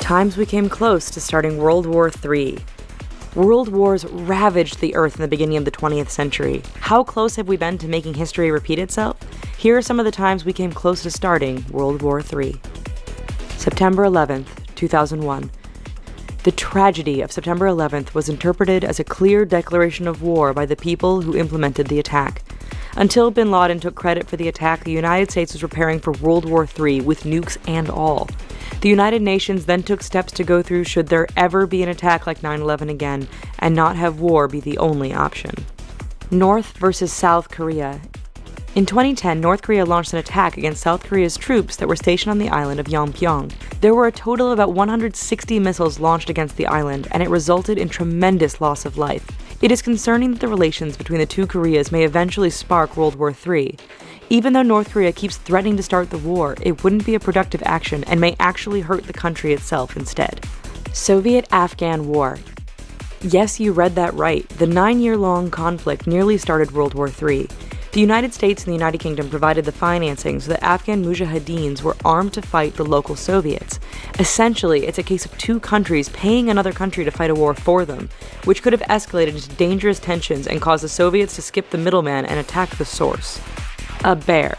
times we came close to starting World War III. World wars ravaged the Earth in the beginning of the 20th century. How close have we been to making history repeat itself? Here are some of the times we came close to starting World War III. September 11th, 2001. The tragedy of September 11th was interpreted as a clear declaration of war by the people who implemented the attack. Until bin Laden took credit for the attack, the United States was preparing for World War III with nukes and all. The United Nations then took steps to go through should there ever be an attack like 9/11 again, and not have war be the only option. North versus South Korea. In 2010, North Korea launched an attack against South Korea's troops that were stationed on the island of Yeonpyeong. There were a total of about 160 missiles launched against the island, and it resulted in tremendous loss of life. It is concerning that the relations between the two Koreas may eventually spark World War III. Even though North Korea keeps threatening to start the war, it wouldn't be a productive action and may actually hurt the country itself instead. Soviet-Afghan War. Yes, you read that right. The 9-year-long conflict nearly started World War III. The United States and the United Kingdom provided the financing so that Afghan mujahideens were armed to fight the local Soviets. Essentially, it's a case of two countries paying another country to fight a war for them, which could have escalated into dangerous tensions and caused the Soviets to skip the middleman and attack the source. A bear.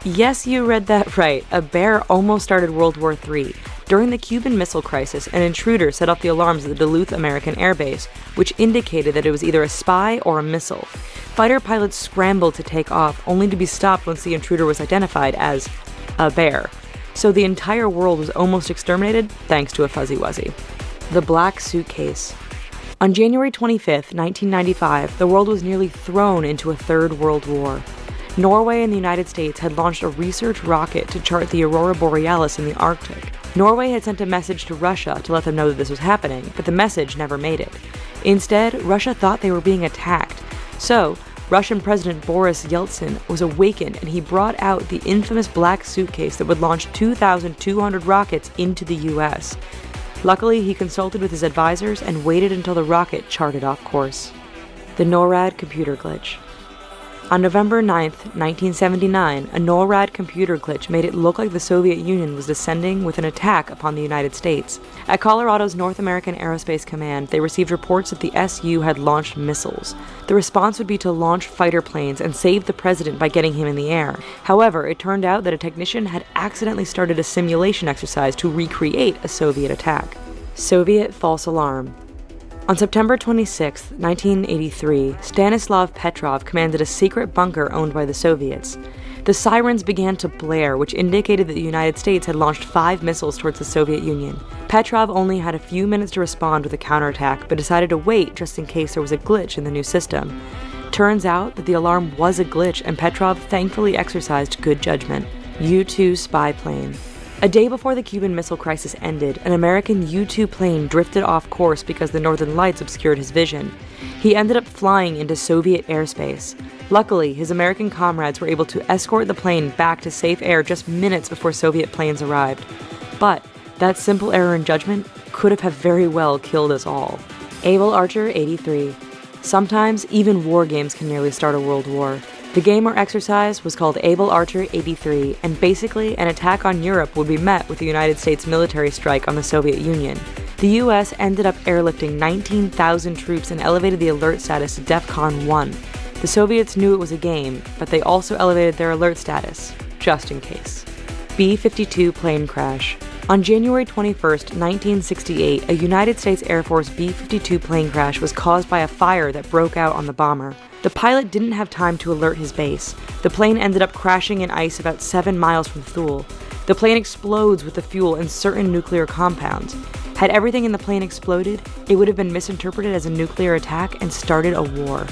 Yes, you read that right. A bear almost started World War III. During the Cuban Missile Crisis, an intruder set off the alarms at the Duluth American Air Base, which indicated that it was either a spy or a missile. Fighter pilots scrambled to take off, only to be stopped once the intruder was identified as a bear. So the entire world was almost exterminated thanks to a fuzzy wuzzy. The Black Suitcase. On January 25th, 1995, the world was nearly thrown into a third world war. Norway and the United States had launched a research rocket to chart the aurora borealis in the Arctic. Norway had sent a message to Russia to let them know that this was happening, but the message never made it. Instead, Russia thought they were being attacked. So, Russian President Boris Yeltsin was awakened and he brought out the infamous Black Suitcase that would launch 2,200 rockets into the US. Luckily, he consulted with his advisors and waited until the rocket charted off course. The NORAD computer glitch. On November 9, 1979, a NORAD computer glitch made it look like the Soviet Union was descending with an attack upon the United States. At Colorado's North American Aerospace Command, they received reports that the SU had launched missiles. The response would be to launch fighter planes and save the president by getting him in the air. However, it turned out that a technician had accidentally started a simulation exercise to recreate a Soviet attack. Soviet false alarm. On September 26, 1983, Stanislav Petrov commanded a secret bunker owned by the Soviets. The sirens began to blare, which indicated that the United States had launched 5 missiles towards the Soviet Union. Petrov only had a few minutes to respond with a counterattack, but decided to wait just in case there was a glitch in the new system. Turns out that the alarm was a glitch, and Petrov thankfully exercised good judgment. U-2 spy plane. A day before the Cuban Missile Crisis ended, an American U-2 plane drifted off course because the northern lights obscured his vision. He ended up flying into Soviet airspace. Luckily, his American comrades were able to escort the plane back to safe air just minutes before Soviet planes arrived. But that simple error in judgment could have very well killed us all. Able Archer 83. Sometimes, even war games can nearly start a world war. The game or exercise was called Able Archer 83, and basically, an attack on Europe would be met with the United States military strike on the Soviet Union. The US ended up airlifting 19,000 troops and elevated the alert status to DEFCON 1. The Soviets knew it was a game, but they also elevated their alert status, just in case. B-52 plane crash. On January 21, 1968, a United States Air Force B-52 plane crash was caused by a fire that broke out on the bomber. The pilot didn't have time to alert his base. The plane ended up crashing in ice about 7 miles from Thule. The plane explodes with the fuel and certain nuclear compounds. Had everything in the plane exploded, it would have been misinterpreted as a nuclear attack and started a war.